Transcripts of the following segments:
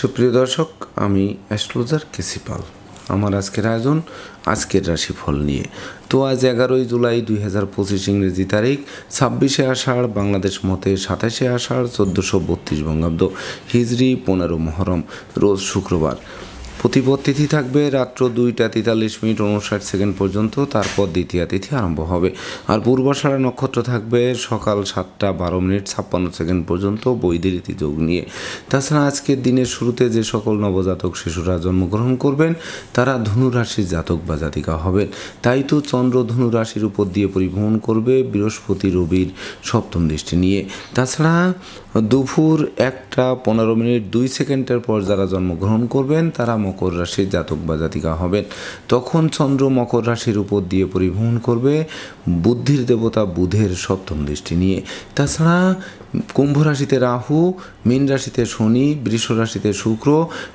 সুপ্রিয় দর্শক, আমি অ্যাস্ট্রোলজার কেসি পাল। আমার আজকের আয়োজন আজকের রাশিফল নিয়ে। তো আজ 11ই জুলাই 2025 ইংরেজি তারিখ, 26শে আষাঢ় বাংলাদেশ মতে, 27শে আষাঢ় 1432 বঙ্গাব্দ, হিজরি 15 মহরম, রোজ শুক্রবার। প্রতিপদ তিথি থাকবে রাত্র 2টা 43 মিনিট 59 সেকেন্ড পর্যন্ত, তারপর দ্বিতীয়া তিথি আরম্ভ হবে। আর পূর্বাষাঢ়া নক্ষত্র থাকবে সকাল 7টা 12 মিনিট 56 সেকেন্ড পর্যন্ত বৈদিরীতি যোগ নিয়ে। তাছাড়া আজকের দিনের শুরুতে যে সকল নবজাতক শিশুরা জন্মগ্রহণ করবেন তারা ধনু রাশির জাতক বা জাতিকা হবেন। তাই তো চন্দ্র ধনু রাশির উপর দিয়ে পরিভ্রমণ করবে বৃহস্পতি রবির সপ্তম দৃষ্টি নিয়ে। তাছাড়া দুপুর 1টা 15 মিনিট 2 সেকেন্ডের পর যারা জন্মগ্রহণ করবেন তারা মকর রাশির জাতক বা জাতিকা হবেন। তখন চন্দ্র মকর রাশির উপর দিয়ে পরিভ্রমণ করবে বুদ্ধির দেবতা বুধের সপ্তম দৃষ্টি নিয়ে। তাছাড়া কুম্ভ রাশিতে রাহু, মীন রাশিতে শনি, বৃষ রাশিতে শুক্র,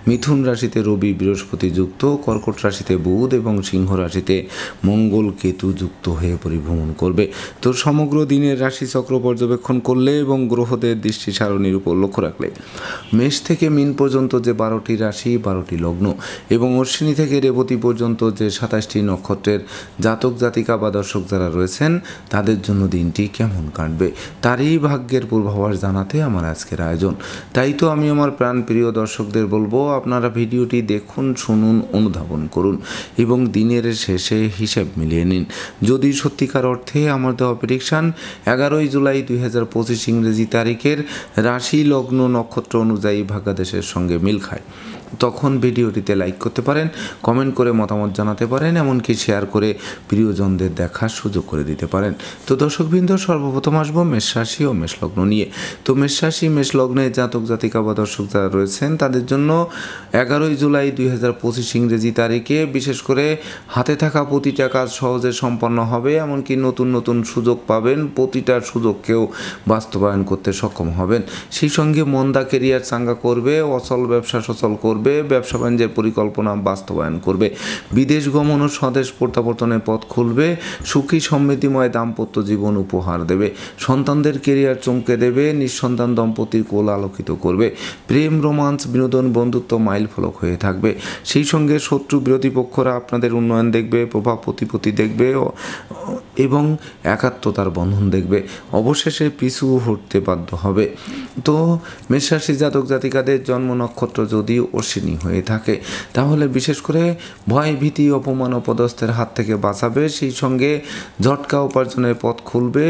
মিথুন রাশিতে রবি বৃহস্পতি যুক্ত, কর্কট রাশিতে বুধ এবং সিংহ রাশিতে মঙ্গল কেতু যুক্ত হয়ে পরিভ্রমণ করবে। তো সমগ্র দিনের রাশিচক্র পর্যবেক্ষণ করলে এবং গ্রহদের দৃষ্টি সারণীর উপর লক্ষ্য রাখলে মেষ থেকে মীন পর্যন্ত যে 12টি রাশি 12টি লগ্ন এবং অশ্বিনী থেকে রেবতী পর্যন্ত যে 27টি নক্ষত্রের জাতক জাতিকা বা দর্শক যারা রয়েছেন তাদের জন্য দিনটি কেমন কাটবে তারই ভাগ্যের পূর্বাভাস জানাতে আমার আজকের আয়োজন। তাই তো আমি আমার প্রাণপ্রিয় দর্শকদের বলবো, আপনারা ভিডিওটি দেখুন, শুনুন, অনুধাবন করুন এবং দিনের শেষে হিসাব মিলিয়ে নিন। যদি সত্যিকার অর্থে আমার দেওয়া প্রেডিকশান 11ই জুলাই 2025 ইংরেজি তারিখের রাশি লগ্ন নক্ষত্র অনুযায়ী ভাগ্যাদেশের সঙ্গে মিল খায় তখন ভিডিওটিতে লাইক করতে পারেন, কমেন্ট করে মতামত জানাতে পারেন, এমনকি শেয়ার করে প্রিয়জনদের দেখার সুযোগ করে দিতে পারেন। তো দর্শকবৃন্দ, সর্বপ্রথম আসবো মেষ রাশি ও মেষ লগ্ন নিয়ে। তো মেষ রাশি মেষ লগ্নে জাতক জাতিকা বা দর্শক যারা রয়েছেন তাদের জন্য 11ই জুলাই 2025 ইংরেজি তারিখে বিশেষ করে হাতে থাকা প্রতিটা কাজ সহজে সম্পন্ন হবে, এমনকি নতুন নতুন সুযোগ পাবেন, প্রতিটা সুযোগকেও বাস্তবায়ন করতে সক্ষম হবেন। সেই সঙ্গে মন্দা কেরিয়ার চাঙ্গা করবে, অচল ব্যবসা সচল করবে, ব্যবসা বাণিজ্যের পরিকল্পনা বাস্তবায়ন করবে, বিদেশ গমন ও স্বদেশ প্রত্যাবর্তনের পথ খুলবে, সুখী সমৃদ্ধিময় দাম্পত্য জীবন উপহার দেবে, সন্তানদের কেরিয়ার চমকে দেবে, নিঃসন্তান দম্পতির কোল আলোকিত করবে, প্রেম রোমান্স বিনোদন বন্ধুত্ব মাইল ফলক হয়ে থাকবে। সেই সঙ্গে শত্রু বিরোধী পক্ষরা আপনাদের উন্নয়ন দেখবে, প্রভাব প্রতিপত্তি দেখবে এবং একাত্মতার বন্ধন দেখবে, অবশেষে পিছু হটতে বাধ্য হবে। তো মেষরাশি জাতক জাতিকাদের জন্ম নক্ষত্র যদি অশ্বিনী হয়ে থাকে তাহলে বিশেষ করে ভয় ভীতি অপমান অপদস্থের হাত থেকে বাঁচাবে, সেই সঙ্গে ঝটকা উপার্জনের পথ খুলবে।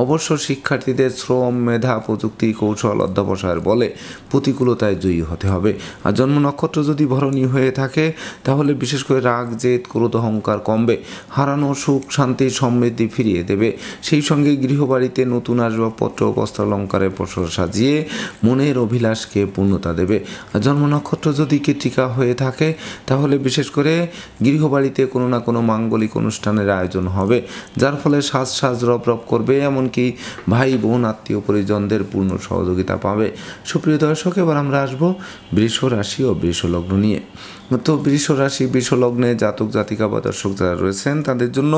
অবশ্য শিক্ষার্থীদের শ্রম মেধা প্রযুক্তি কৌশল অধ্যবসায়ের বলে প্রতিকূলতায় জয়ী হতে হবে। আর জন্ম নক্ষত্র যদি ভরণী হয়ে থাকে তাহলে বিশেষ করে রাগ জেদ ক্রোধ অহংকার কমবে, হারানো সুখ শান্তি সমৃদ্ধি ফিরিয়ে দেবে। সেই সঙ্গে গৃহবাড়িতে নতুন আসবাবপত্র বস্ত্রালঙ্কারে পসরা সাজিয়ে মনের অভিলাষকে পূর্ণতা দেবে। আর জন্ম নক্ষত্র যদি কৃত্তিকা হয়ে থাকে তাহলে বিশেষ করে গৃহবাড়িতে কোনো না কোনো মাঙ্গলিক অনুষ্ঠানের আয়োজন হবে, যার ফলে সাজ রব করবে, এমনকি ভাই বোন আত্মীয় পরিজনদের পূর্ণ সহযোগিতা পাবে। সুপ্রিয় দর্শক, এবার আমরা আসবো বৃষ রাশি ও বৃষ লগ্ন নিয়ে। তো বৃষ রাশি বৃষ লগ্নে জাতক জাতিকা বা দর্শক যারা রয়েছেন তাদের জন্য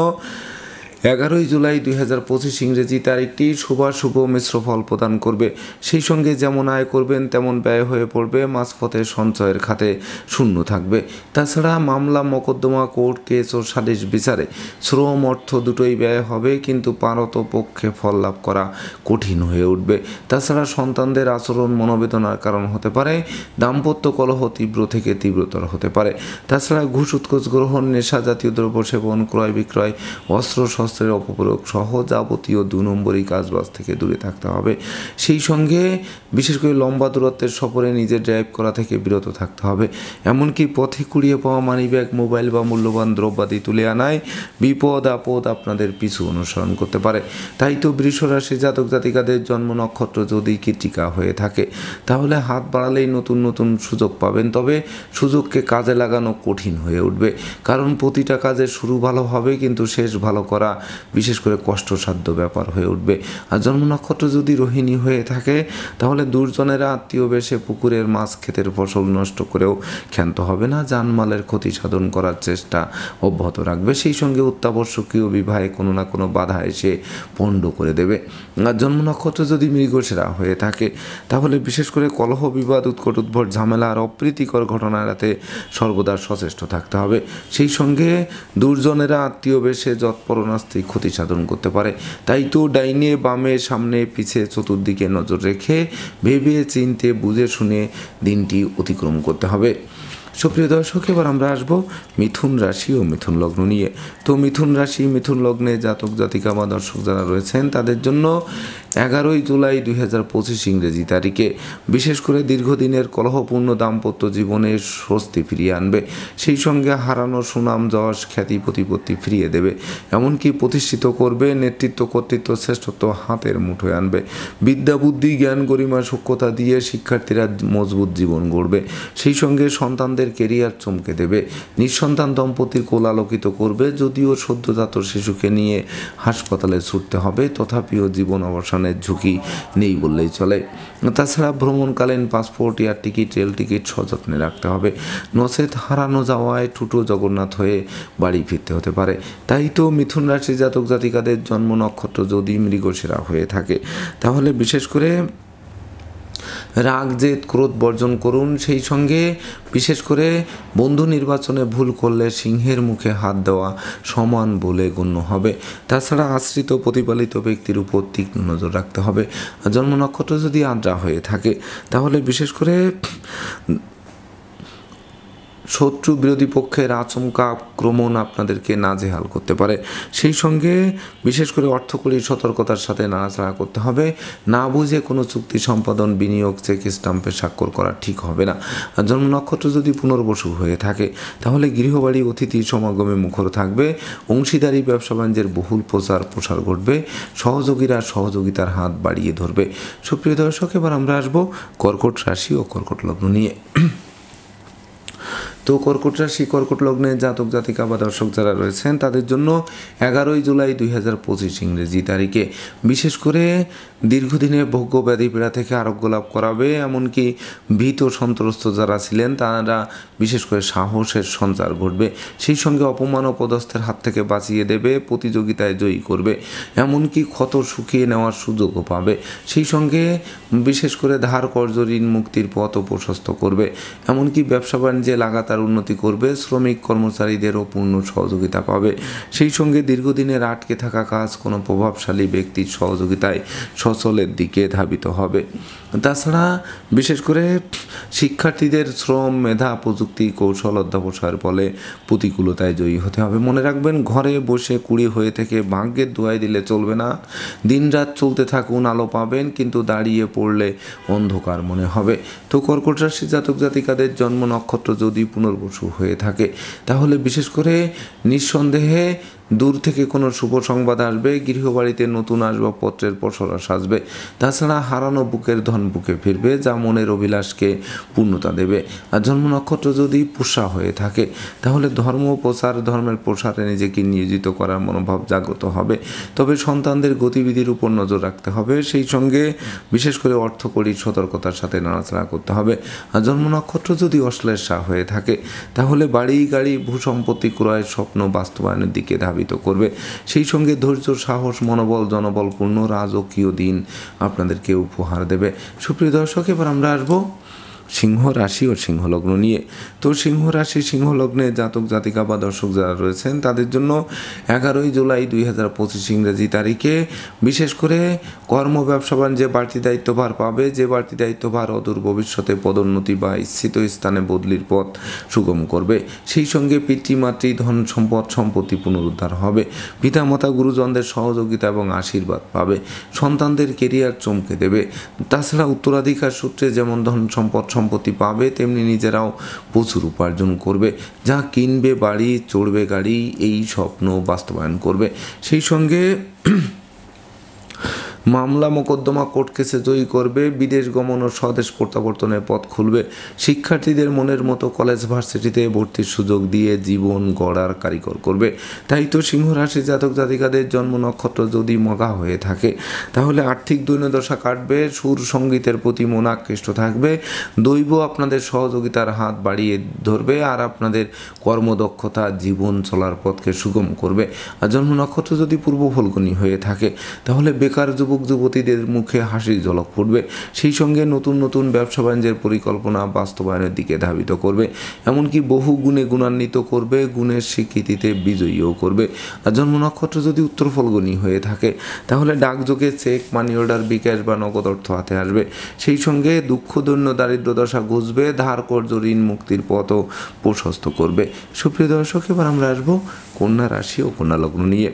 11ই জুলাই 2025 ইংরেজি তারিখটি শুভ মিশ্র ফল প্রদান করবে। সেই সঙ্গে যেমন আয় করবেন তেমন ব্যয় হয়ে পড়বে, মাঝপথে সঞ্চয়ের খাতে শূন্য থাকবে। তাছাড়া মামলা মোকদ্দমা কোর্ট কেস ও সালিশ বিচারে শ্রম অর্থ দুটোই ব্যয় হবে, কিন্তু পারত পক্ষে ফল লাভ করা কঠিন হয়ে উঠবে। তাছাড়া সন্তানদের আচরণ মনোবেদনার কারণ হতে পারে, দাম্পত্য কলহ তীব্র থেকে তীব্রতর হতে পারে। তাছাড়া ঘুষ উৎকোচ গ্রহণ, নেশা জাতীয় দ্রব্য সেবন, ক্রয় বিক্রয়, অস্ত্র শস্ত্রের অপপ্রয়োগ সহ যাবতীয় 2 নম্বরই কাজবাজ থেকে দূরে থাকতে হবে। সেই সঙ্গে বিশেষ করে লম্বা দূরত্বের সফরে নিজে ড্রাইভ করা থেকে বিরত থাকতে হবে, এমনকি পথে কুড়িয়ে পাওয়া মানিব্যাগ মোবাইল বা মূল্যবান দ্রব্যাদি তুলে আনায় বিপদ আপদ আপনাদের পিছু অনুসরণ করতে পারে। তাই তো বৃষ রাশি জাতক জাতিকাদের জন্ম নক্ষত্র যদি কৃত্তিকা হয়ে থাকে তাহলে হাত বাড়ালেই নতুন নতুন সুযোগ পাবেন, তবে সুযোগকে কাজে লাগানো কঠিন হয়ে উঠবে, কারণ প্রতিটা কাজের শুরু ভালো হবে কিন্তু শেষ ভালো করা বিশেষ করে কষ্টসাধ্য ব্যাপার হয়ে উঠবে। আর জন্ম নক্ষত্র যদি রোহিণী হয়ে থাকে তাহলে দুর্জনেরা আত্মীয় বেশে পুকুরের মাছ ক্ষেতের ফসল নষ্ট করেও ক্ষান্ত হবে না, জানমালের ক্ষতি সাধন করার চেষ্টা অব্যাহত রাখবে। সেই সঙ্গে অত্যাবশ্যকীয় বিবাহে কোনো না কোনো বাধা এসে পণ্ড করে দেবে। আর জন্ম নক্ষত্র যদি মৃগশিরা হয়ে থাকে তাহলে বিশেষ করে কলহ, বিবাদ, উৎকট উদ্ভট ঝামেলা আর অপ্রীতিকর ঘটনা এড়াতে সর্বদা সচেষ্ট থাকতে হবে। সেই সঙ্গে দুর্জনেরা আত্মীয় বেশে যৎপরণাস্তি ক্ষতি সাধন করতে পারে। তাই তো ডাইনে বামে সামনে পিছে চতুর্দিকে নজর রেখে ভেবে চিনতে বুঝে শুনে দিনটি অতিক্রম করতে হবে। সুপ্রিয় দর্শক, এবার আমরা আসবো মিথুন রাশি ও মিথুন লগ্ন নিয়ে। তো মিথুন রাশি, মিথুন লগ্নে জাতক জাতিকা বা দর্শক যারা রয়েছেন তাদের জন্য 11ই জুলাই 2025 ইংরেজি তারিখে বিশেষ করে দীর্ঘদিনের কলহপূর্ণ দাম্পত্য জীবনে স্বস্তি ফিরিয়ে আনবে। সেই সঙ্গে হারানো সুনাম, যশ, খ্যাতি, প্রতিপত্তি ফিরিয়ে দেবে। এমনকি প্রতিষ্ঠিত করবে। নেতৃত্ব, কর্তৃত্ব, শ্রেষ্ঠত্ব হাতের মুঠোয় আনবে। বিদ্যা, বুদ্ধি, জ্ঞান, গরিমা, সূক্ষ্মতা দিয়ে শিক্ষার্থীরা মজবুত জীবন গড়বে। সেই সঙ্গে সন্তানদের কেরিয়ার চমকে দেবে। নিঃসন্তান দম্পতির কোল আলোকিত করবে। যদিও সদ্যজাত শিশুকে নিয়ে হাসপাতালে ছুটতে হবে, তথাপিও জীবন অবসানের ঝুঁকি নেই বললেই চলে। তাছাড়া ভ্রমণকালীন passport, air ticket, rail ticket সযত্নে রাখতে হবে, নচেত হারানো যাওয়ায় টুটো জগন্নাথ হয়ে বাড়ি ফিরতে হতে পারে। তাই তো মিথুন রাশি জাতক জাতিকাদের জন্ম নক্ষত্র যদি মৃগশিরা হয়ে থাকে তাহলে বিশেষ করে রাগ, জেদ, ক্রোধ বর্জন করুন। সেই সঙ্গে বিশেষ করে বন্ধু নির্বাচনে ভুল করলে সিংহের মুখে হাত দেওয়া সমান বলে গণ্য হবে। তাছাড়া আশ্রিত প্রতিপালিত ব্যক্তির উপর তীক্ষ্ণ নজর রাখতে হবে। জন্ম নক্ষত্র যদি আদ্রা হয়ে থাকে তাহলে বিশেষ করে শত্রু বিরোধী পক্ষের আচমকা আক্রমণ আপনাদেরকে নাজেহাল করতে পারে। সেই সঙ্গে বিশেষ করে অর্থকরী সতর্কতার সাথে নাড়াচাড়া করতে হবে। না বুঝে কোনো চুক্তি সম্পাদন, বিনিয়োগ, চেক স্টাম্পে স্বাক্ষর করা ঠিক হবে না। জন্ম নক্ষত্র যদি পুনর্বসু হয়ে থাকে তাহলে গৃহবাড়ি অতিথি সমাগমে মুখর থাকবে। অংশীদারি, ব্যবসা বাণিজ্যের বহুল প্রসার ঘটবে। সহযোগীরা সহযোগিতার হাত বাড়িয়ে ধরবে। সুপ্রিয় দর্শক, এবার আমরা আসবো কর্কট রাশি ও কর্কট লগ্ন নিয়ে। তো কর্কট রাশি, কর্কট লগ্নে জাতক জাতিকা বা দর্শক যারা রয়েছেন তাদের জন্য 11ই জুলাই 2025 ইংরেজি তারিখে বিশেষ করে দীর্ঘদিনের ভোগ্য ব্যাধি পীড়া থেকে আরোগ্য লাভ করাবে। এমনকি ভীত সন্ত্রস্ত যারা ছিলেন তারা বিশেষ করে সাহসের সঞ্চার ঘটবে। সেই সঙ্গে অপমান ও পদস্থের হাত থেকে বাঁচিয়ে দেবে। প্রতিযোগিতায় জয়ী করবে। এমনকি ক্ষত শুকিয়ে নেওয়ার সুযোগও পাবে। সেই সঙ্গে বিশেষ করে ধার কর্জ, ঋণ মুক্তির পথও প্রশস্ত করবে। এমনকি ব্যবসা বাণিজ্যে লাগাতার উন্নতি করবে। শ্রমিক কর্মচারীদেরও পূর্ণ সহযোগিতা পাবে। সেই সঙ্গে দীর্ঘদিনের আটকে থাকা কাজ কোনো প্রভাবশালী ব্যক্তির সহযোগিতায় সচলের দিকে ধাবিত হবে। তাছাড়া বিশেষ করে শিক্ষার্থীদের শ্রম, মেধা, প্রযুক্তি, কৌশল অধ্যবসায়ের ফলে প্রতিকূলতায় জয়ী হতে হবে। মনে রাখবেন, ঘরে বসে কুড়ি হয়ে থেকে ভাগ্যের দোহাই দিলে চলবে না। দিনরাত চলতে থাকুন, আলো পাবেন, কিন্তু দাঁড়িয়ে পড়লে অন্ধকার মনে হবে। তো কর্কট রাশি জাতক জাতিকাদের জন্ম নক্ষত্র যদি পুনর্বসু হয়ে থাকে তাহলে বিশেষ করে নিঃসন্দেহে দূর থেকে কোনো শুভ সংবাদ আসবে। গৃহবাড়িতে নতুন আসবাবপত্রের পসরা সাজবে। তাছাড়া হারানো বুকের ধন বুকে ফিরবে, যা মনের অভিলাষকে পূর্ণতা দেবে। আর জন্ম নক্ষত্র যদি পুষা হয়ে থাকে তাহলে ধর্মের প্রসারে নিজেকে নিয়োজিত করার মনোভাব জাগ্রত হবে। তবে সন্তানদের গতিবিধির উপর নজর রাখতে হবে। সেই সঙ্গে বিশেষ করে অর্থকরী সতর্কতার সাথে নাড়াচাড়া করতে হবে। আর জন্ম নক্ষত্র যদি অশ্লেষা হয়ে থাকে তাহলে বাড়ি, গাড়ি, ভূসম্পত্তি ক্রয়ের স্বপ্ন বাস্তবায়নের দিকে ধাবিত করবে। সেই সঙ্গে ধৈর্য, সাহস, মনোবল, জনবলপূর্ণ রাজকীয় দিন আপনাদেরকে উপহার দেবে। সুপ্রিয় দর্শক, এবার আমরা আসবো সিংহ রাশি ও সিংহ লগ্ন নিয়ে। তো সিংহ রাশি, সিংহ লগ্নে জাতক জাতিকা বা দর্শক যারা রয়েছেন তাদের জন্য 11ই জুলাই 2025 ইংরেজি তারিখে বিশেষ করে কর্ম, ব্যবসা বাণিজ্যে বাড়তি দায়িত্বভার পাবে। যে বাড়তি দায়িত্বভার অদূর ভবিষ্যতে পদোন্নতি বা ইচ্ছিত স্থানে বদলির পথ সুগম করবে। সেই সঙ্গে পিতৃমাতৃ, ধন সম্পদ, সম্পত্তি পুনরুদ্ধার হবে। পিতামাতা, গুরুজনদের সহযোগিতা এবং আশীর্বাদ পাবে। সন্তানদের কেরিয়ার চমকে দেবে। তাছাড়া উত্তরাধিকার সূত্রে যেমন ধন সম্পত্তি পাবে, তেমনি নিজেরাও প্রচুর উপার্জন করবে। যা কিনবে বাড়ি, চড়বে গাড়ি, এই স্বপ্ন বাস্তবায়ন করবে। সেই সঙ্গে মামলা মোকদ্দমা কোর্ট কেসে জয়ী করবে, বিদেশ গমন ও স্বদেশ প্রত্যাবর্তনের পথ খুলবে, শিক্ষার্থীদের মনের মতো কলেজ ভার্সিটিতে ভর্তির সুযোগ দিয়ে জীবন গড়ার কারিগর করবে। তাই তো সিংহ রাশি জাতক জাতিকাদের জন্ম নক্ষত্র যদি মগা হয়ে থাকে তাহলে আর্থিক দৈন্যদশা কাটবে, সুর সঙ্গীতের প্রতি মন আকৃষ্ট থাকবে, দৈব আপনাদের সহযোগিতার হাত বাড়িয়ে ধরবে আর আপনাদের কর্মদক্ষতা জীবন চলার পথকে সুগম করবে। আর জন্ম নক্ষত্র যদি পূর্ব ফলগুনি হয়ে থাকে তাহলে বেকার যুবক যুবতীদের মুখে হাসির ঝলক ফুটবে, সেই সঙ্গে নতুন নতুন ব্যবসা বাণিজ্যের পরিকল্পনা বাস্তবায়নের দিকে ধাবিত করবে, এমনকি বহু গুণে গুণান্বিত করবে, গুণের স্বীকৃতিতে বিজয়ীও করবে। আর জন্ম নক্ষত্র যদি উত্তর ফলগুনি হয়ে থাকে তাহলে ডাকযোগে চেক, মানি অর্ডার, বিকাশ বা নগদ অর্থ হাতে আসবে, সেই সঙ্গে দুঃখ দৈন্য দারিদ্র দশা ঘুষবে, ধার কর্য ঋণ মুক্তির পথও প্রশস্ত করবে। সুপ্রিয় দর্শক, এবার আমরা আসবো কন্যা রাশি ও কন্যা লগ্ন নিয়ে।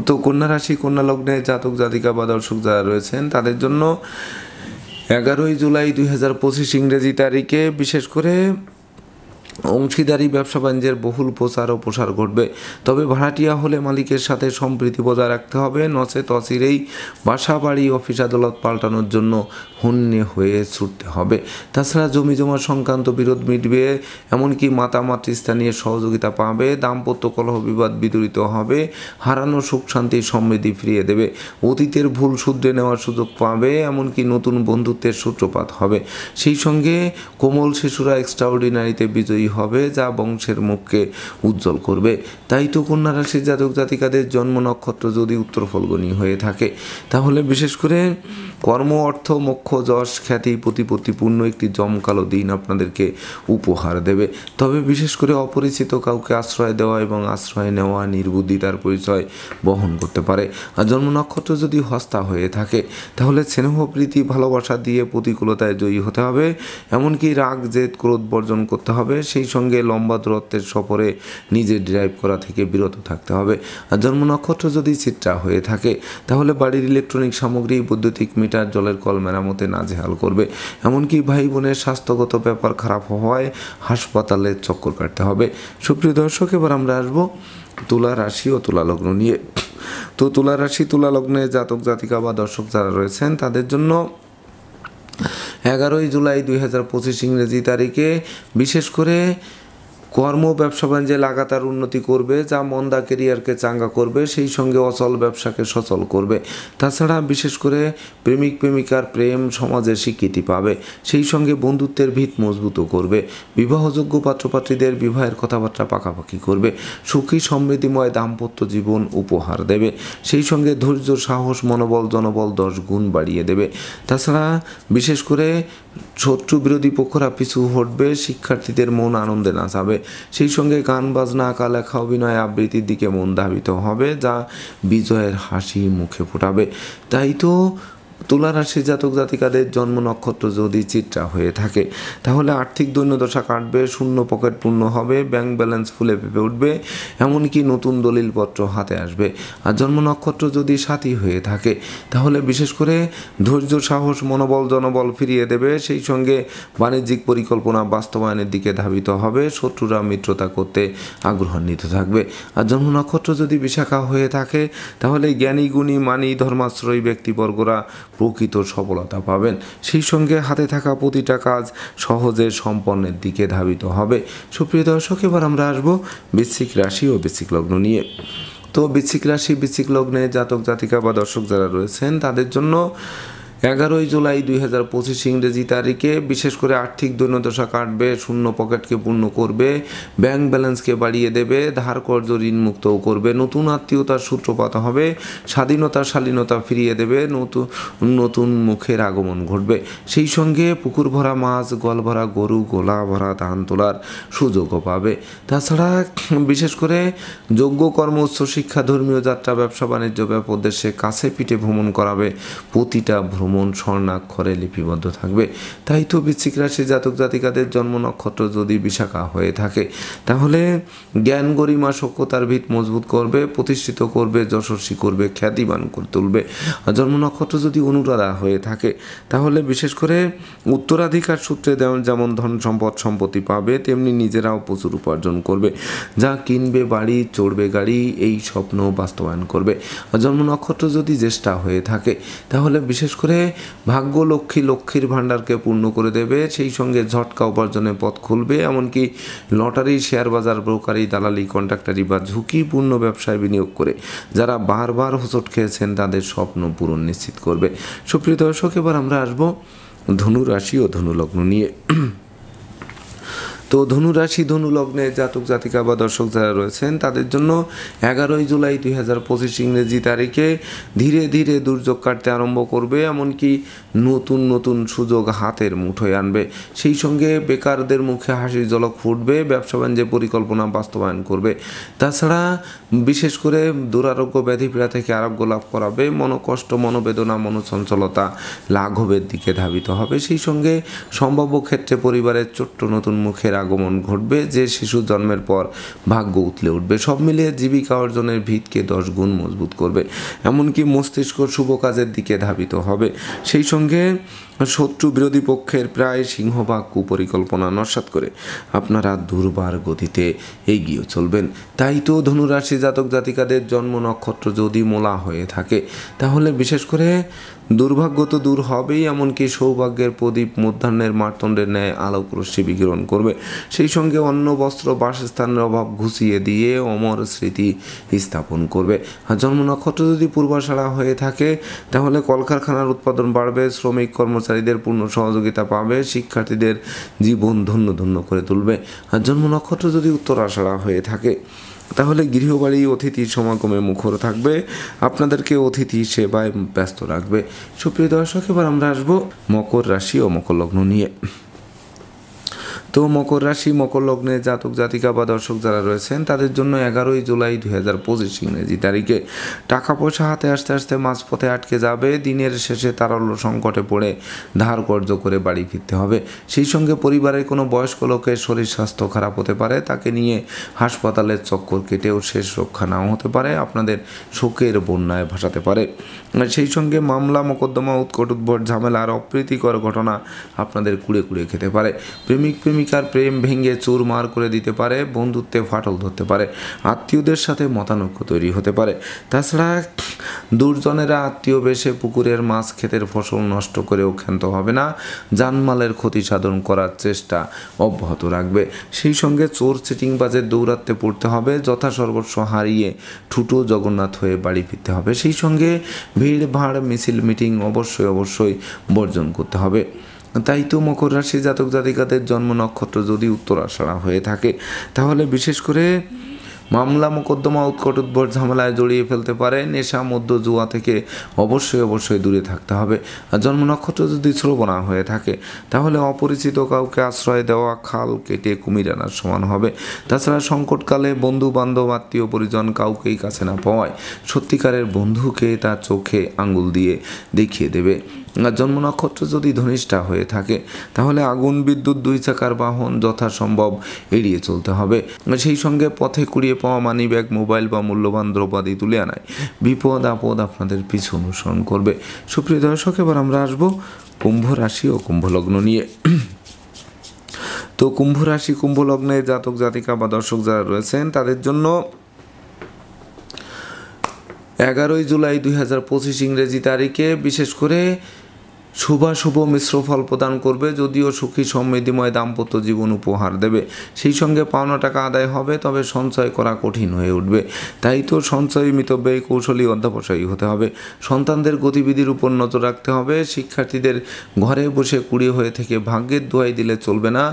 তো কন্যা রাশি কন্যা লগ্নে জাতক জাতিকা বা দর্শক যারা রয়েছেন তাদের জন্য 11 জুলাই 2025 ইংরেজি তারিখে বিশেষ করে অংশীদারি ব্যবসা বাণিজ্যের বহুল প্রচার ও প্রসার ঘটবে। তবে ভাড়াটিয়া হলে মালিকের সাথে সম্প্রীতি বজায় রাখতে হবে, নচেত অচিরেই বাসা বাড়ি অফিস আদালত পাল্টানোর জন্য হন্যে হয়ে ছুটতে হবে। তাছাড়া জমি জমা সংক্রান্ত বিরোধ মিটবে, এমনকি মাতামাতৃস্থানীয় সহযোগিতা পাবে, দাম্পত্য কলহ বিবাদ বিদূরিত হবে, হারানো সুখ শান্তি সমৃদ্ধি ফিরিয়ে দেবে, অতীতের ভুল শুধরে নেওয়ার সুযোগ পাবে, এমনকি নতুন বন্ধুত্বের সূত্রপাত হবে, সেই সঙ্গে কোমল শিশুরা এক্সট্রাঅর্ডিনারিতে বিজয়ী হবে যা বংশের মুখকে উজ্জ্বল করবে। তাই তো কন্যা রাশির জাতক জাতিকাদের জন্ম নক্ষত্র যদি উত্তর ফলগুনি হয়ে থাকে তাহলে বিশেষ করে কর্ম, অর্থ, মোক্ষ, যশ, খ্যাতি, প্রতিপত্তিপূর্ণ একটি জমকালো দিন আপনাদেরকে উপহার দেবে। তবে বিশেষ করে অপরিচিত কাউকে আশ্রয় দেওয়া এবং আশ্রয় নেওয়া নির্বুদ্ধিতার পরিচয় বহন করতে পারে। আর জন্ম নক্ষত্র যদি হস্তা হয়ে থাকে তাহলে স্নেহ, প্রীতি, ভালোবাসা দিয়ে প্রতিকূলতায় জয়ী হতে হবে, এমনকি রাগ, জেদ, ক্রোধ বর্জন করতে হবে, সেই সঙ্গে লম্বা দূরত্বের সফরে নিজে ড্রাইভ করা থেকে বিরত থাকতে হবে। আর জন্ম নক্ষত্র যদি চিত্রা হয়ে থাকে তাহলে বাড়ির ইলেকট্রনিক সামগ্রী, বৈদ্যুতিক মিটার, জলের কল মেরামতে নাজেহাল করবে, এমনকি ভাই বোনের স্বাস্থ্যগত ব্যাপার খারাপ হওয়ায় হাসপাতালে চক্কর কাটতে হবে। সুপ্রিয় দর্শক, এবার আমরা আসবো তুলা রাশি ও তুলা লগ্ন নিয়ে। তো তুলা রাশি তুলা লগ্নে জাতক জাতিকা বা দর্শক যারা রয়েছেন তাদের জন্য 11 জুলাই 2025 ইংরেজি তারিখে বিশেষ করে কর্ম, ব্যবসা বাণিজ্যে লাগাতার উন্নতি করবে যা মন্দা কেরিয়ারকে চাঙ্গা করবে, সেই সঙ্গে অচল ব্যবসাকে সচল করবে। তাছাড়া বিশেষ করে প্রেমিক প্রেমিকার প্রেম সমাজে স্বীকৃতি পাবে, সেই সঙ্গে বন্ধুত্বের ভিত মজবুত করবে, বিবাহযোগ্য পাত্রপাত্রীদের বিবাহের কথাবার্তা পাকাপাকি করবে, সুখী সমৃদ্ধিময় দাম্পত্য জীবন উপহার দেবে, সেই সঙ্গে ধৈর্য, সাহস, মনোবল, জনবল 10 গুণ বাড়িয়ে দেবে। তাছাড়া বিশেষ করে শত্রু বিরোধী পক্ষরা পিছু হটবে, শিক্ষার্থীদের মন আনন্দে নাচাবে, সেই সঙ্গে গান বাজনা, আঁকা লেখা, অভিনয়, আবৃত্তির দিকে মন ধাবিত হবে যা বিজয়ের হাসি মুখে ফোটাবে। তাই তো তুলা রাশির জাতক জাতিকাদের জন্ম নক্ষত্র যদি চিত্রা হয়ে থাকে তাহলে আর্থিক দৈন্যদশা কাটবে, শূন্য পকেট পূর্ণ হবে, ব্যাংক ব্যালেন্স ফুলে ফেপে উঠবে, এমনকি নতুন দলিলপত্র হাতে আসবে। আর জন্ম নক্ষত্র যদি সাথী হয়ে থাকে তাহলে বিশেষ করে ধৈর্য, সাহস, মনোবল, জনবল ফিরিয়ে দেবে, সেই সঙ্গে বাণিজ্যিক পরিকল্পনা বাস্তবায়নের দিকে ধাবিত হবে, শত্রুরা মিত্রতা করতে আগ্রহান্বিত থাকবে। আর জন্ম নক্ষত্র যদি বিশাখা হয়ে থাকে তাহলে জ্ঞানী, গুণী, মানি, ধর্মাশ্রয়ী ব্যক্তিবর্গরা প্রকৃত সফলতা পাবেন, সেই সঙ্গে হাতে থাকা প্রতিটা কাজ সহজে সম্পন্নের দিকে ধাবিত হবে। সুপ্রিয় দর্শক, এবার আমরা আসবো বৃশ্চিক রাশি ও বৃশ্চিক লগ্ন নিয়ে। তো বৃশ্চিক রাশি বৃশ্চিক লগ্নে জাতক জাতিকা বা দর্শক যারা রয়েছেন তাদের জন্য 11 জুলাই 2025 ইংরেজি তারিখে বিশেষ করে আর্থিক দৈন্যদশা কাটবে, শূন্য পকেটকে পূর্ণ করবে, ব্যাংক ব্যালেন্সকে বাড়িয়ে দেবে, ধার কর্য ঋণ মুক্তও করবে, নতুন আত্মীয়তার সূত্রপাত হবে, স্বাধীনতা শালীনতা ফিরিয়ে দেবে, নতুন নতুন মুখের আগমন ঘটবে, সেই সঙ্গে পুকুর ভরা মাছ, গল ভরা গরু, গোলা ভরা ধান তোলার সুযোগও পাবে। তাছাড়া বিশেষ করে যোগ্য কর্ম, উচ্চশিক্ষা, ধর্মীয় যাত্রা, ব্যবসা বাণিজ্য, ব্যাপক দেশে কাছে পিঠে ভ্রমণ করাবে, প্রতিটা ভ্রমণ মন স্বর্ণাক্ষরে লিপিবদ্ধ থাকবে। তাই তো বৃশ্চিক রাশি জাতক জাতিকাদের জন্ম নক্ষত্র যদি বিশাখা হয়ে থাকে তাহলে জ্ঞান গরিমা সখ্যতার ভিত মজবুত করবে, প্রতিষ্ঠিত করবে, যশস্বী করবে, খ্যাতিবান করে তুলবে। জন্ম নক্ষত্র যদি অনুরাধা হয়ে থাকে তাহলে বিশেষ করে উত্তরাধিকার সূত্রে যেমন ধন সম্পদ সম্পত্তি পাবে, তেমনি নিজেরাও প্রচুর উপার্জন করবে। যা কিনবে বাড়ি, চড়বে গাড়ি, এই স্বপ্ন বাস্তবায়ন করবে। জন্ম নক্ষত্র যদি জ্যেষ্ঠা হয়ে থাকে তাহলে বিশেষ করে ভাগ্য লক্ষ্মীর ভাণ্ডারকে পূর্ণ করে দেবে, সেই সঙ্গে ঝটকা উপার্জনের পথ খুলবে। এমনকি লটারি, শেয়ার বাজার, ব্রোকারি, দালালি, কন্ট্রাক্টারি বা ঝুঁকিপূর্ণ ব্যবসায় বিনিয়োগ করে যারা বারবার হোঁচট খেয়েছেন তাদের স্বপ্ন পূরণ নিশ্চিত করবে। সুপ্রিয় দর্শক, এবার আমরা আসবো ধনু রাশি ও ধনু লগ্ন নিয়ে। তো ধনু রাশি ধনু লগ্নে জাতক জাতিকা বা দর্শক যারা রয়েছেন তাদের জন্য 11 জুলাই 2025 ইংরেজি তারিখে ধীরে ধীরে দুর্যোগ কাটতে আরম্ভ করবে, এমনকি নতুন নতুন সুযোগ হাতের মুঠোয় আনবে। সেই সঙ্গে বেকারদের মুখে হাসির ঝলক ফুটবে, ব্যবসা বাণিজ্যের পরিকল্পনা বাস্তবায়ন করবে। তাছাড়া বিশেষ করে দুরারোগ্য ব্যাধিপীড়া থেকে আরোগ্য লাভ করাবে, মনোকষ্ট, মনোবেদনা, মনোচঞ্চলতা লাঘবের দিকে ধাবিত হবে। সেই সঙ্গে সম্ভাব্য ক্ষেত্রে পরিবারের ছোট্ট নতুন মুখের আগমন ঘটবে, যে শিশু জন্মের পর ভাগ্য উতলে উঠবে। সব মিলিয়ে জীবিকা অর্জনের ভিতকে 10 গুণ মজবুত করবে, এমনকি মস্তিষ্ক শুভ কাজের দিকে ধাবিত হবে। সেই সঙ্গে শত্রু বিরোধী পক্ষের প্রায় সিংহভাগ কুপরিকল্পনা নস্যাৎ করে আপনারা দুর্বার গতিতে এগিয়ে চলবেন। তাই তো ধনুরাশি জাতক জাতিকাদের জন্ম নক্ষত্র যদি মোলা হয়ে থাকে তাহলে বিশেষ করে দুর্ভাগ্য তো দূর হবেই, এমনকি সৌভাগ্যের প্রদীপ মধ্যাহ্নের মার্তণ্ডের ন্যায় আলোক রশ্মি বিকিরণ করবে। সেই সঙ্গে অন্ন, বস্ত্র, বাসস্থানের অভাব ঘুষিয়ে দিয়ে অমর স্মৃতি স্থাপন করবে। আর জন্ম নক্ষত্র যদি পূর্বাষাঢ়া হয়ে থাকে তাহলে কলকারখানার উৎপাদন বাড়বে, শ্রমিক কর্মচারীদের পূর্ণ সহযোগিতা পাবে, শিক্ষার্থীদের জীবন ধন্য ধন্য করে তুলবে। আর জন্ম নক্ষত্র যদি উত্তরাষাঢ়া হয়ে থাকে তাহলে গৃহবাড়ি অতিথির সমাগমে মুখর থাকবে, আপনাদেরকে অতিথি সেবায় ব্যস্ত রাখবে। সুপ্রিয় দর্শক, এবার আমরা আসবো মকর রাশি ও মকর লগ্ন নিয়ে। তো মকর রাশি মকর লগ্নে জাতক জাতিকা বা দর্শক যারা রয়েছেন তাদের জন্য 11 জুলাই 2025 ইংরেজি তারিখে টাকা পয়সা হাতে আসতে আসতে মাঝপথে আটকে যাবে। দিনের শেষে তারল্য সংকটে পড়ে ধার কর্জ করে বাড়ি ফিরতে হবে। সেই সঙ্গে পরিবারের কোনো বয়স্ক লোকের শরীর স্বাস্থ্য খারাপ হতে পারে, তাকে নিয়ে হাসপাতালের চক্কর কেটেও শেষ রক্ষা নাও হতে পারে, আপনাদের শোকের বন্যায় ভাসাতে পারে। সেই সঙ্গে মামলা মোকদ্দমা, উৎকট উদ্ভট ঝামেলা আর অপ্রীতিকর ঘটনা আপনাদের কুড়ে কুড়ে খেতে পারে। প্রেমিকার প্রেম ভেঙে চুরমার করে দিতে পারে, বন্ধুত্বে ফাটল ধরতে পারে, আত্মীয়দের সাথে মতানৈক্য তৈরি হতে পারে। তাছাড়া দুর্জনেরা আত্মীয় বেশে পুকুরের মাছ ক্ষেতের ফসল নষ্ট করেও ক্ষান্ত হবে না, জানমালের ক্ষতি সাধন করার চেষ্টা অব্যাহত রাখবে। সেই সঙ্গে চোর চিটিংবাজের দৌরাত্মে পড়তে হবে, যথাসর্বস্ব হারিয়ে ঠুটো জগন্নাথ হয়ে বাড়ি ফিরতে হবে। সেই সঙ্গে ভিড় ভাড়, মিছিল মিটিং অবশ্যই বর্জন করতে হবে। তাই তো মকর রাশি জাতক জাতিকাদের জন্ম নক্ষত্র যদি উত্তরাষাঢ়া হয়ে থাকে তাহলে বিশেষ করে মামলা মোকদ্দমা, উৎকট উদ্ভট ঝামেলায় জড়িয়ে ফেলতে পারে। নেশা, মদ্য, জুয়া থেকে অবশ্যই দূরে থাকতে হবে। আর জন্ম নক্ষত্র যদি শ্রবণা হয়ে থাকে তাহলে অপরিচিত কাউকে আশ্রয় দেওয়া খাল কেটে কুমির আনার সমান হবে। তাছাড়া সংকটকালে বন্ধু বান্ধব, আত্মীয় পরিজন কাউকেই কাছে না পাওয়ায় সত্যিকারের বন্ধুকে তার চোখে আঙ্গুল দিয়ে দেখিয়ে দেবে। আর জন্ম নক্ষত্র যদি ধনিষ্ঠা হয়ে থাকে তাহলে আগুন, বিদ্যুৎ, 2 চাকার বাহন যথাসম্ভব এড়িয়ে চলতে হবে। সেই সঙ্গে পথে কুড়িয়ে পাওয়া মানি ব্যাগ, মোবাইল বা মূল্যবান দ্রব্যাদি তুলে আনায় বিপদ আপদ আপনাদের পিছু অনুসরণ করবে। সুপ্রিয় দর্শক, এবার আমরা আসবো কুম্ভ রাশি ও কুম্ভ লগ্ন নিয়ে। তো কুম্ভ রাশি কুম্ভ লগ্নে জাতক জাতিকা বা দর্শক যারা রয়েছেন তাদের জন্য 11 জুলাই 2025 ইংরেজি তারিখে বিশেষ করে শুভ মিশ্র ফল প্রদান করবে, যদিও সুখী সমৃদ্ধিময় দাম্পত্য জীবন উপহার দেবে। সেই সঙ্গে পাওনা টাকা আদায় হবে, তবে সঞ্চয় করা কঠিন হয়ে উঠবে। তাই তো সঞ্চয় মিতব্যয়ী কৌশলী অধ্যবসায়ী হতে হবে। সন্তানদের গতিবিধির উপর নজর রাখতে হবে। শিক্ষার্থীদের ঘরে বসে কুড়িয়ে হয়ে থেকে ভাগ্যের দোহাই দিলে চলবে না,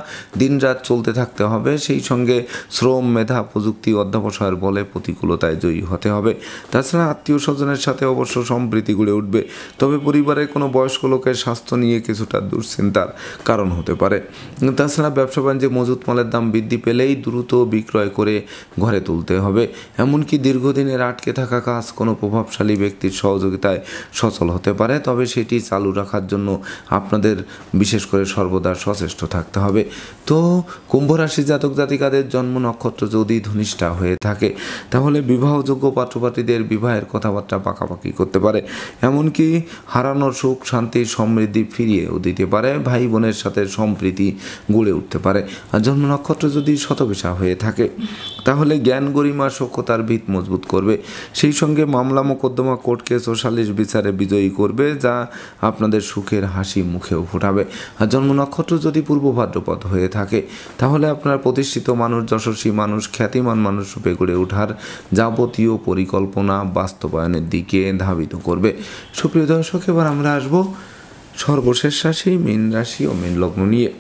দিনরাত চলতে থাকতে হবে। সেই সঙ্গে শ্রম, মেধা, প্রযুক্তি, অধ্যবসায়ের বলে প্রতিকূলতায় জয়ী হতে হবে। তাছাড়া আত্মীয় স্বজনের সাথে অবশ্য সম্প্রীতি গড়ে উঠবে, তবে পরিবারের কোনো বয়স্ক লোকের ত্বকের স্বাস্থ্য নিয়ে কিছুটা দুশ্চিন্তার কারণ হতে পারে। তাছাড়া ব্যবসা বাণিজ্যে মজুত মালের দাম বৃদ্ধি পেলেই দ্রুত বিক্রয় করে ঘরে তুলতে হবে। এমনকি দীর্ঘদিনের আটকে থাকা কাজ কোনো প্রভাবশালী ব্যক্তির সহযোগিতায় সচল হতে পারে, তবে সেটি চালু রাখার জন্য আপনাদের বিশেষ করে সর্বদা সচেষ্ট থাকতে হবে। তো কুম্ভ রাশি জাতক জাতিকাদের জন্ম নক্ষত্র যদি ধনিষ্ঠা হয়ে থাকে তাহলে বিবাহযোগ্য পাত্রপাত্রীদের বিবাহের কথাবার্তা পাকাপাকি করতে পারে। এমনকি হারানোর সুখ শান্তি সমৃদ্ধি ফিরিয়েও দিতে পারে। ভাই বোনের সাথে সম্প্রীতি গড়ে উঠতে পারে। আর জন্ম নক্ষত্র যদি শতবিশা হয়ে থাকে তাহলে জ্ঞান গরিমা সখ্যতার ভিত মজবুত করবে। সেই সঙ্গে মামলা মোকদ্দমা কোর্ট কেস ও সালিশ বিচারে বিজয়ী করবে, যা আপনাদের সুখের হাসি মুখেও ফোটাবে। আর জন্ম নক্ষত্র যদি পূর্ব ভাদ্রপদ হয়ে থাকে তাহলে আপনার প্রতিষ্ঠিত মানুষ, যশস্বী মানুষ, খ্যাতিমান মানুষ রূপে গড়ে ওঠার যাবতীয় পরিকল্পনা বাস্তবায়নের দিকে ধাবিত করবে। সুপ্রিয় দর্শক, এবার আমরা আসবো সর্বশেষ রাশি মীন রাশি ও মীন লগ্ন নিয়ে।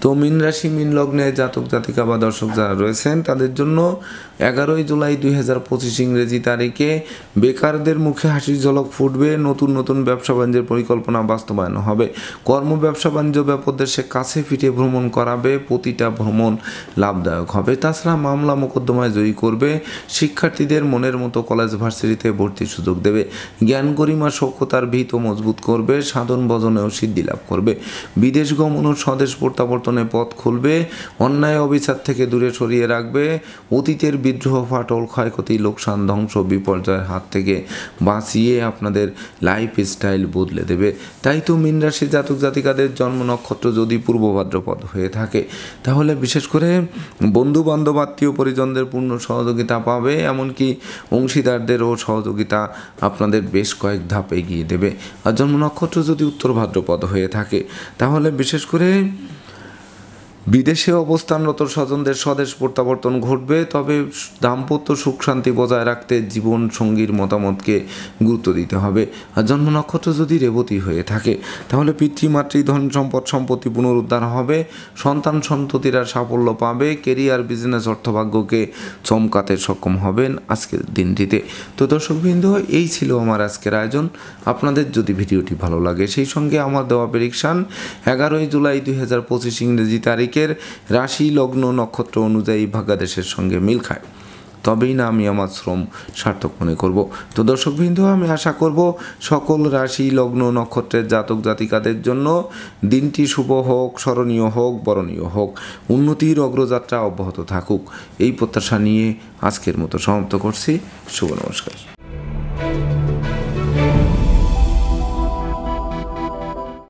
তো মীন রাশি মীন লগ্নে জাতক জাতিকা বা দর্শক যারা রয়েছেন তাদের জন্য 11 জুলাই 2025 ইংরেজি তারিখে বেকারদের মুখে হাসির ঝলক ফুটবে। নতুন নতুন ব্যবসা বাণিজ্যের পরিকল্পনা বাস্তবায়ন হবে। কর্ম ব্যবসা বাণিজ্য ব্যাপদেশে কাছে পিঠে ভ্রমণ করাবে। প্রতিটা ভ্রমণ লাভদায়ক হবে। তাছাড়া মামলা মোকদ্দমায় জয়ী করবে। শিক্ষার্থীদের মনের মতো কলেজ ভার্সিটিতে ভর্তির সুযোগ দেবে। জ্ঞান গরিমা সখ্যতার ভিত মজবুত করবে। সাধন ভজনেও সিদ্ধি লাভ করবে। বিদেশ গমন ও স্বদেশ প্রত্যাবর্তনে পথ খুলবে। অন্যায় অবিচার থেকে দূরে সরিয়ে রাখবে। অতীতের বিদ্রোহ, ফাটল, ক্ষয়ক্ষতি, লোকসান, ধ্বংস, বিপর্যয়ের হাত থেকে বাঁচিয়ে আপনাদের লাইফ স্টাইল বদলে দেবে। তাই তো মীন রাশি জাতক জাতিকাদের জন্ম নক্ষত্র যদি পূর্ব ভাদ্রপদ হয়ে থাকে তাহলে বিশেষ করে বন্ধু বান্ধব আত্মীয় পরিজনদের পূর্ণ সহযোগিতা পাবে। এমনকি অংশীদারদেরও সহযোগিতা আপনাদের বেশ কয়েক ধাপ এগিয়ে দেবে। আর জন্ম নক্ষত্র যদি উত্তর ভাদ্রপদ হয়ে থাকে তাহলে বিশেষ করে বিদেশে অবস্থানরত স্বজনদের স্বদেশ প্রত্যাবর্তন ঘটবে। তবে দাম্পত্য সুখ শান্তি বজায় রাখতে জীবন সঙ্গীর মতামতকে গুরুত্ব দিতে হবে। আর জন্ম নক্ষত্র যদি রেবতী হয়ে থাকে তাহলে পিতৃমাতৃ ধন সম্পদ সম্পত্তি পুনরুদ্ধার হবে। সন্তান সন্ততিরা সাফল্য পাবে। কেরিয়ার, বিজনেস, অর্থভাগ্যকে চমকাতে সক্ষম হবেন আজকের দিনটিতে। তো দর্শকবৃন্দ, এই ছিল আমার আজকের আয়োজন। আপনাদের যদি ভিডিওটি ভালো লাগে সেই সঙ্গে আমার দেওয়া প্রেডিকশান 11 জুলাই 2025 ইংরেজি তারিখে রাশি লগ্ন নক্ষত্র অনুযায়ী ভাগ্যাদেশের সঙ্গে মিল খায়, তবেই না আমি আমার শ্রম সার্থক মনে করব। তো দর্শকবৃন্দ, আমি আশা করব সকল রাশি লগ্ন নক্ষত্রের জাতক জাতিকাদের জন্য দিনটি শুভ হোক, স্মরণীয় হোক, বরণীয় হোক, উন্নতির অগ্রযাত্রা অব্যাহত থাকুক, এই প্রত্যাশা নিয়ে আজকের মতো সমাপ্ত করছি। শুভ নমস্কার।